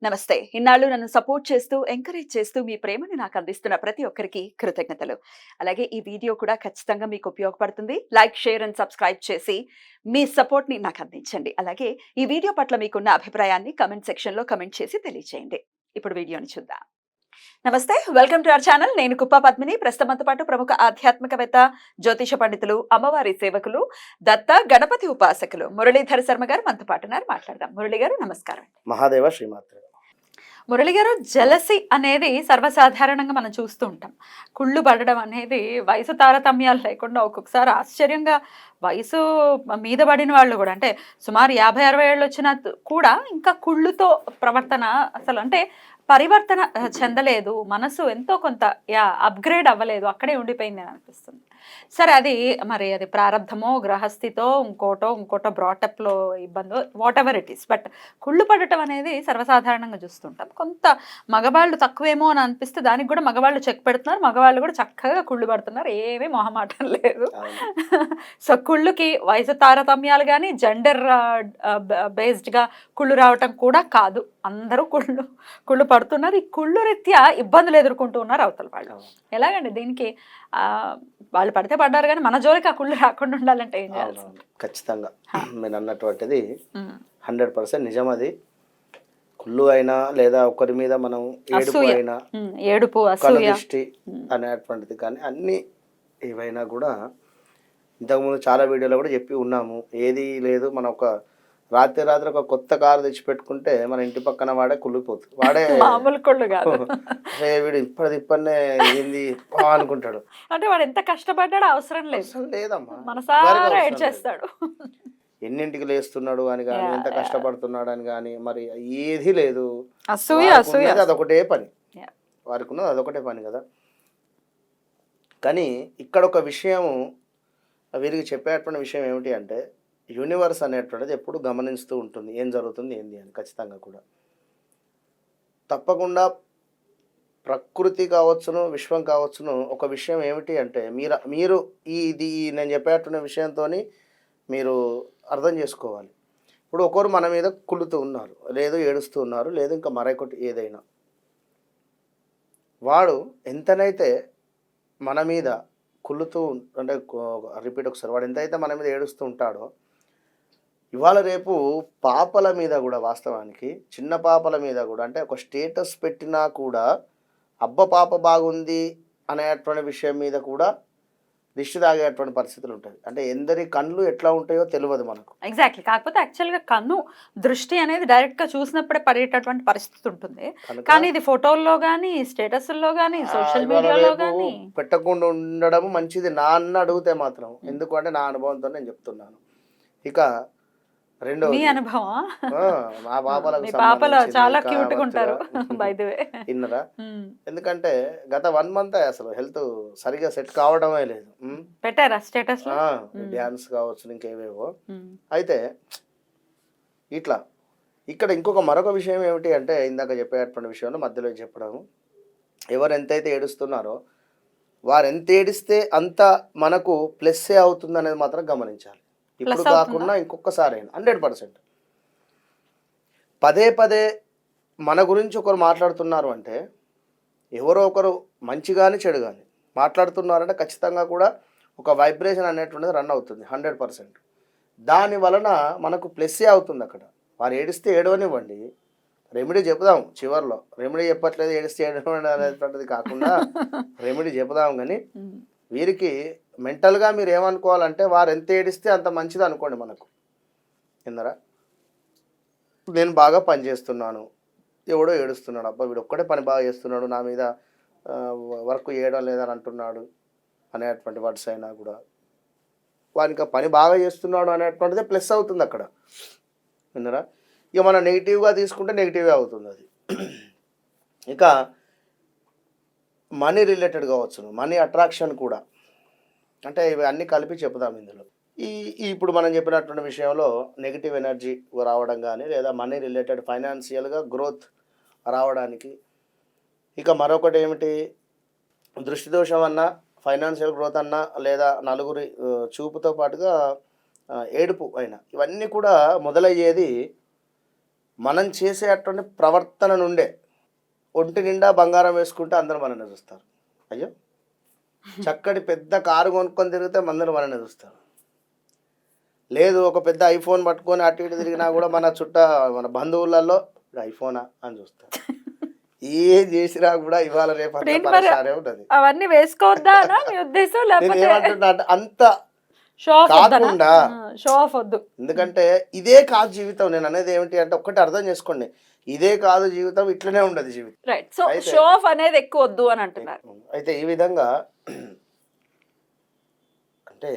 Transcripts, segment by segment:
నమస్తే. ఇన్నాళ్ళు నన్ను సపోర్ట్ చేస్తూ, ఎంకరేజ్ చేస్తూ మీ ప్రేమని నాకు అందిస్తున్న ప్రతి ఒక్కరికి కృతజ్ఞతలు. అలాగే ఈ వీడియో కూడా ఖచ్చితంగా మీకు ఉపయోగపడుతుంది. లైక్, షేర్ అండ్ సబ్స్క్రైబ్ చేసి మీ సపోర్ట్‌ని నాకు అందించండి. అలాగే ఈ వీడియో పట్ల మీకున్న అభిప్రాయాన్ని కామెంట్ సెక్షన్‌లో కామెంట్ చేసి తెలియజేయండి. ఇప్పుడు వీడియోని చూద్దాం. నమస్తే. Welcome to our channel. నేను కుప్ప పద్మిని. ప్రస్తుతం మనతో పాటు ప్రముఖ ఆధ్యాత్మికవేత్త, జ్యోతిష పండితులు, అమ్మవారి సేవకులు, దత్త గణపతి ఉపాసకులు మురళీధర శర్మ గారు మనతో పాటు ఉన్నారు. మాట్లాడదాం. మురళి గారు నమస్కారం. మహాదేవ శ్రీమాత్రే. మురళి గారు, జలసి అనేది సర్వసాధారణంగా మనం చూస్తూ ఉంటాం. కుళ్ళు పడడం అనేది వయసు తారతమ్యాలు లేకుండా ఒక్కొక్కసారి ఆశ్చర్యంగా వయసు మీద పడిన వాళ్ళు కూడా, అంటే సుమారు 50-60 ఏళ్ళు వచ్చినా కూడా ఇంకా కుళ్ళుతో ప్రవర్తన, అసలు అంటే పరివర్తన చెందలేదు, మనసు ఎంతో కొంత అప్గ్రేడ్ అవ్వలేదు, అక్కడే ఉండిపోయింది అని అనిపిస్తుంది. సరే, అది ప్రారంధమో, గ్రహస్థితో, ఇంకోటో బ్రాటప్లో ఇబ్బందో, whatever it is, but కుళ్ళు పడటం అనేది సర్వసాధారణంగా చూస్తుంటాం. కొంత మగవాళ్ళు తక్కువేమో అని అనిపిస్తే దానికి కూడా మగవాళ్ళు చెక్ పెడుతున్నారు, మగవాళ్ళు కూడా చక్కగా కుళ్ళు పడుతున్నారు, ఏమీ మొహమాటం లేదు. సో కుళ్ళుకి వయసు తారతమ్యాలు కానీ, జెండర్ బేస్డ్గా కుళ్ళు రావటం కూడా కాదు, అందరూ కుళ్ళు పడుతున్నారు. ఈ కుళ్ళు రీత్యా ఇబ్బందులు ఎదుర్కొంటూ ఉన్నారు అవతల వాళ్ళు. ఎలాగండి దీనికి? వాళ్ళు పడితే పడ్డారు, కానీ మన జోలికి ఆ కుళ్ళు రాకుండా ఉండాలంటే ఏం చేయాలి? ఖచ్చితంగా మీరు అన్నటువంటిది 100% నిజం. అది కుళ్ళు అయినా లేదా ఒకరి మీద మనం ఏడుపు, అసూయ అనేటువంటిది కానీ అన్ని ఏవైనా కూడా ఇంతకుముందు చాలా వీడియోలో కూడా చెప్పి ఉన్నాము. ఏది లేదు, మనం ఒక రాత్రి ఒక కొత్త కారు తెచ్చి పెట్టుకుంటే మన ఇంటి పక్కన వాడే కుళ్ళిపోతుంది, వాడే మామూలు కుళ్ళు కాదు. వీడు ఇప్పటినే ఏంది అనుకుంటాడు. అంటే వాడు ఎంత కష్టపడ్డాడో అవసరం లేదమ్మా, మనసారా ఏడ్ చేస్తాడు. ఎన్నింటికి లేస్తున్నాడు అని కానీ, ఎంత కష్టపడుతున్నాడు అని కానీ, మరి ఏది లేదు, అదొకటే పని, వారికి ఉన్నది అదొకటే పని కదా. కానీ ఇక్కడ ఒక విషయము వీరికి చెప్పేటువంటి విషయం ఏమిటి అంటే, యూనివర్స్ అనేటువంటిది ఎప్పుడు గమనిస్తూ ఉంటుంది ఏం జరుగుతుంది ఏంది అని. ఖచ్చితంగా కూడా తప్పకుండా ప్రకృతి కావచ్చును, విశ్వం కావచ్చును, ఒక విషయం ఏమిటి అంటే మీరు ఇది నేను చెప్పేటువంటి విషయంతో మీరు అర్థం చేసుకోవాలి. ఇప్పుడు ఒకరు మన మీద కుళ్ళుతూ ఉన్నారు, లేదు ఏడుస్తూ ఉన్నారు, లేదు ఇంకా మరొకటి ఏదైనా, వాడు ఎంతనైతే మన మీద కుళ్ళుతూ, అంటే రిపీట్ ఒకసారి, వాడు ఎంతైతే మన మీద ఏడుస్తూ ఉంటాడో, ఇవాళ రేపు పాపల మీద కూడా, వాస్తవానికి చిన్న పాపల మీద కూడా, అంటే ఒక స్టేటస్ పెట్టినా కూడా పాప బాగుంది అనేటువంటి విషయం మీద కూడా దిష్టి తాగేటువంటి పరిస్థితులు ఉంటాయి. అంటే ఎందరి కళ్ళు ఎట్లా ఉంటాయో తెలియదు మనకు. ఎగ్జాక్ట్లీ. కాకపోతే యాక్చువల్గా కన్ను దృష్టి అనేది డైరెక్ట్గా చూసినప్పుడే పడేటటువంటి పరిస్థితి ఉంటుంది. కానీ ఇది ఫోటోల్లో కానీ, స్టేటస్లో కానీ, సోషల్ మీడియాలో కానీ పెట్టకుండా ఉండడం మంచిది నా అన్న అడిగితే మాత్రం. ఎందుకంటే నా అనుభవంతో నేను చెప్తున్నాను. ఇక రెండో అనుభవం, మా పాపలు చాలా క్యూట్ గా ఉంటారు బై ది వే, విన్నరా? ఎందుకంటే గత 1 month అసలు హెల్త్ సరిగా సెట్ కావడమే లేదు. పెట్టారా స్టేటస్? డ్యాన్స్ కావచ్చు, ఇంకేవేవో. అయితే ఇట్లా ఇక్కడ మరొక విషయం ఏమిటి అంటే, ఇందాక చెప్పేటువంటి విషయంలో మధ్యలో చెప్పడము, ఎవరు ఎంతైతే ఏడుస్తున్నారో వారు ఎంత ఏడిస్తే అంత మనకు ప్లస్సే అవుతుంది అనేది మాత్రం గమనించాలి. ఇప్పుడు కాకుండా ఇంకొకసారి 100%. పదే మన గురించి ఒకరు మాట్లాడుతున్నారు అంటే, ఎవరో ఒకరు మంచి కానీ చెడు కానీ మాట్లాడుతున్నారంటే ఖచ్చితంగా కూడా ఒక వైబ్రేషన్ అనేటువంటిది రన్ అవుతుంది 100%. దాని వలన మనకు ప్లస్సే అవుతుంది. అక్కడ వారు ఏడిస్తే ఏడవనివ్వండి, రెమెడీ చెప్దాం చివరిలో. రెమెడీ చెప్పట్లేదు, ఏడిస్తే ఏడవండి అనేటువంటిది కాకుండా రెమెడీ చెప్దాం. కానీ వీరికి మెంటల్గా మీరు ఏమనుకోవాలంటే, వారు ఎంత ఏడిస్తే అంత మంచిది అనుకోండి మనకు. విన్నారా? నేను బాగా పని చేస్తున్నాను, ఎవడో ఏడుస్తున్నాడు, వీడు ఒక్కడే పని బాగా చేస్తున్నాడు, నా మీద వర్క్ చేయడం లేదని అంటున్నాడు అనేటువంటి వర్డ్స్ అయినా కూడా, వానికి పని బాగా చేస్తున్నాడు అనేటువంటిదే ప్లస్ అవుతుంది అక్కడ. విన్నారా? ఇక మనం నెగిటివ్గా తీసుకుంటే నెగిటివే అవుతుంది అది. ఇక మనీ రిలేటెడ్ కావచ్చు, మనీ అట్రాక్షన్ కూడా, అంటే ఇవి అన్నీ కలిపి చెప్దాం ఇందులో. ఇప్పుడు మనం చెప్పినటువంటి విషయంలో నెగిటివ్ ఎనర్జీ రావడం కానీ, లేదా మనీ రిలేటెడ్ ఫైనాన్షియల్గా గ్రోత్ రావడానికి. ఇక మరొకటి ఏమిటి, దృష్టి దోషం అన్నా, ఫైనాన్షియల్ గ్రోత్ అన్నా, లేదా నలుగురి చూపుతో పాటుగా ఏడుపు అయినా, ఇవన్నీ కూడా మొదలయ్యేది మనం చేసే అటువంటి ప్రవర్తన నుండే ఒంటి నిండా బంగారం వేసుకుంటే అందరూ మనల్ని చూస్తారు. అయ్యో చక్కటి పెద్ద కారు కొనుక్కొని తిరిగితే అందరూ మనల్ని చూస్తారు. లేదు ఒక పెద్ద ఐఫోన్ పట్టుకొని అటు ఇటు తిరిగినా కూడా మన బంధువులలో ఐఫోనా అని చూస్తారు. ఏ చేసినా కూడా ఇవాళ రేపు ఉంటుంది. అవన్నీ వేసుకోవద్దా మీ ఉద్దేశం? నేను ఏమంటున్నా అంత షో కాకుండా ఆఫ్ వద్దు. ఎందుకంటే ఇదే కాదు జీవితం. నేను అనేది ఏమిటి అంటే ఒక్కటి అర్థం చేసుకోండి, ఇదే కాదు జీవితం, ఇట్లనే ఉండదు జీవితం. రైట్. సో షో ఆఫ్ అనేది ఎక్కువ వద్దు అని అంటున్నారు. అయితే ఈ విధంగా అంటే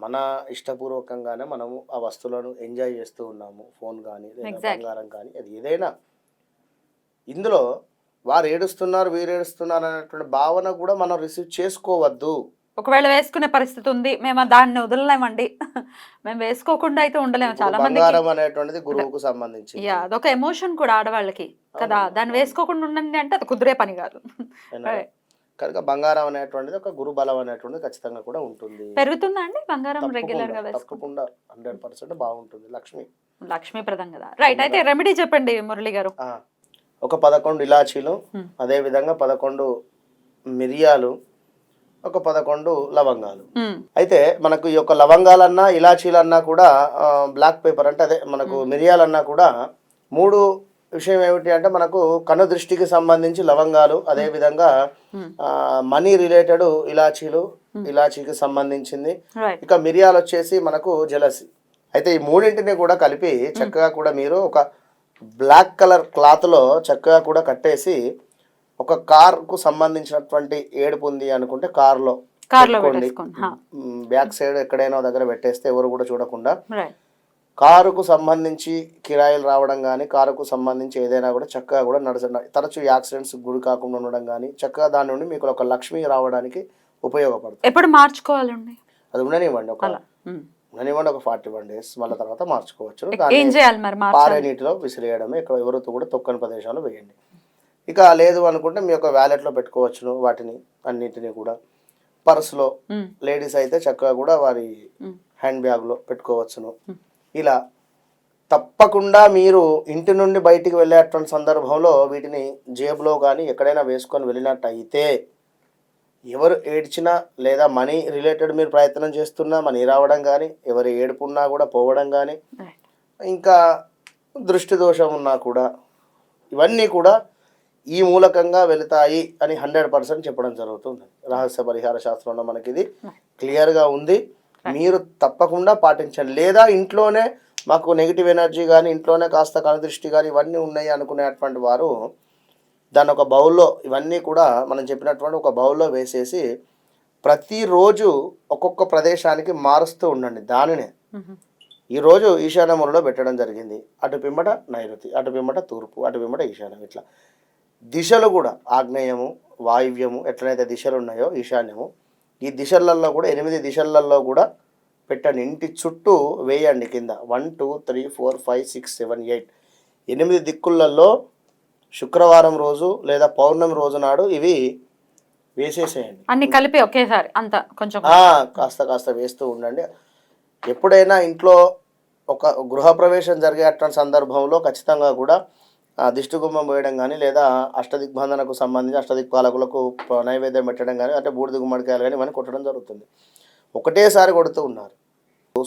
మన ఇష్టపూర్వకంగానే మనము ఆ వస్తువులను ఎంజాయ్ చేస్తూ ఉన్నాము. ఫోన్ కానీ లేదా బంగారం కానీ అది ఏదైనా. ఇందులో వారు ఏడుస్తున్నారు వీరు ఏడుస్తున్నారు అనేటువంటి భావన కూడా మనం రిసీవ్ చేసుకోవద్దు. ఒకవేళ వేసుకునే పరిస్థితి ఉంది, మేము దాన్ని వదలలేమండి, మేము వేసుకోకుండా అయితే ఉండలేము. చాలా మంది బంగారం అనేటువంటిది గురువుకు సంబంధించి అదొక ఎమోషన్ కూడా ఆడవాళ్ళకి కదా, దాన్ని వేసుకోకుండా ఉండండి అంటే అది కుదిరే పని కాదు. కనుక బంగారం అనేటువంటిది ఒక గురు బలం అనేటువంటిది ఖచ్చితంగా కూడా ఉంటుంది. పెరుగుతుందా అండి బంగారం రెగ్యులర్ గా? తప్పకుండా 100% బాగుంటుంది. లక్ష్మీప్రదం కదా. రైట్. అయితే రెమెడీ చెప్పండి మురళి గారు. ఒక 11 ఇలాచీలు, అదే విధంగా 11 మిరియాలు, ఒక 11 లవంగాలు. అయితే మనకు ఈ యొక్క లవంగాలన్నా ఇలాచీలన్నా కూడా బ్లాక్ పేపర్ అంటే అదే మనకు మిరియాలన్నా కూడా 3 విషయం ఏమిటి అంటే మనకు కన్ను దృష్టికి సంబంధించి లవంగాలు, అదే విధంగా మనీ రిలేటెడ్ ఇలాచీకి సంబంధించింది, ఇక మిరియాలు వచ్చేసి మనకు జలసి. అయితే ఈ మూడింటిని కూడా కలిపి చక్కగా కూడా మీరు ఒక బ్లాక్ కలర్ క్లాత్లో చక్కగా కూడా కట్టేసి ఒక కార్కు సంబంధించినటువంటి ఏడుపు ఉంది అనుకుంటే కార్లో బ్యాక్ సైడ్ ఎక్కడైనా దగ్గర పెట్టేస్తే ఎవరు కూడా చూడకుండా కారుకు సంబంధించి కిరాయిలు రావడం కానీ కారుకు సంబంధించి ఏదైనా కూడా చక్కగా కూడా తరచు యాక్సిడెంట్స్ గురి కాకుండా ఉండడం కానీ చక్కగా దాని నుండి మీకు ఒక లక్ష్మి రావడానికి ఉపయోగపడుతుంది. ఎప్పుడు మార్చుకోవాలండి? అది ఉండనివ్వండి, ఒక 41 days, మళ్ళీ తర్వాత మార్చుకోవచ్చు. పారే నీటిలో విసిరేయడమే, ఇక్కడ ఎవరితో కూడా తొక్కని ప్రదేశాలు వేయండి. ఇక లేదు అనుకుంటే మీ యొక్క వ్యాలెట్లో పెట్టుకోవచ్చును వాటిని అన్నిటినీ కూడా. పర్సులో లేడీస్ అయితే చక్కగా కూడా వారి హ్యాండ్ బ్యాగ్లో పెట్టుకోవచ్చును. ఇలా తప్పకుండా మీరు ఇంటి నుండి బయటికి వెళ్ళేటువంటి సందర్భంలో వీటిని జేబులో కానీ ఎక్కడైనా వేసుకొని వెళ్ళినట్టయితే ఎవరు ఏడ్చినా లేదా మనీ రిలేటెడ్ మీరు ప్రయత్నం చేస్తున్నా మనీ రావడం కానీ, ఎవరు ఏడుపున్నా కూడా పోవడం కానీ, ఇంకా దృష్టి దోషం ఉన్నా కూడా ఇవన్నీ కూడా ఈ మూలకంగా వెళతాయి అని 100% చెప్పడం జరుగుతుంది. రహస్య పరిహార శాస్త్రంలో మనకి ఇది క్లియర్గా ఉంది. మీరు తప్పకుండా పాటించండి. లేదా ఇంట్లోనే మాకు నెగిటివ్ ఎనర్జీ కానీ ఇంట్లోనే కాస్త కనుదృష్టి కానీ ఇవన్నీ ఉన్నాయి అనుకునేటువంటి వారు దాన్ని ఒక బౌల్లో ఇవన్నీ కూడా మనం చెప్పినటువంటి ఒక బౌల్లో వేసేసి ప్రతిరోజు ఒక్కొక్క ప్రదేశానికి మారుస్తూ ఉండండి. దానినే ఈరోజు ఈశాన్యములలో పెట్టడం జరిగింది, అటు పిమ్మట నైరుతి, అటు పిమ్మట తూర్పు, అటు పిమ్మట ఈశాన్యం. ఇట్లా దిశలు కూడా ఆగ్నేయము వాయువ్యము ఎట్లయితే దిశలు ఉన్నాయో ఈశాన్యము, ఈ దిశలలో కూడా 8 దిశలలో కూడా పెట్టండి. ఇంటి చుట్టూ వేయండి కింద 1 2 3 4 5 6 7 8 8 దిక్కులలో శుక్రవారం రోజు లేదా పౌర్ణమి రోజు నాడు ఇవి వేసేసేయండి. అన్ని కలిపి ఒకేసారి అంత కొంచెం కాస్త వేస్తూ ఉండండి. ఎప్పుడైనా ఇంట్లో ఒక గృహప్రవేశం జరిగేటువంటి సందర్భంలో ఖచ్చితంగా కూడా దిష్టి గుమ్మం వేయడం కానీ లేదా అష్టదిగ్బంధనకు సంబంధించి అష్టదిక్పాలకులకు నైవేద్యం పెట్టడం కానీ అంటే బూడిద గుమ్మడికాయలు కానీ ఇవన్నీ కొట్టడం జరుగుతుంది. ఒకటేసారి కొడుతూ ఉన్నారు.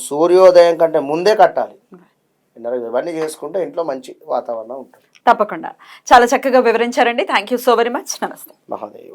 సూర్యోదయం కంటే ముందే కట్టాలి. ఇవన్నీ చేసుకుంటే ఇంట్లో మంచి వాతావరణం ఉంటుంది. తప్పకుండా చాలా చక్కగా వివరించారండి. Thank you so very much. నమస్తే. మహాదేవ.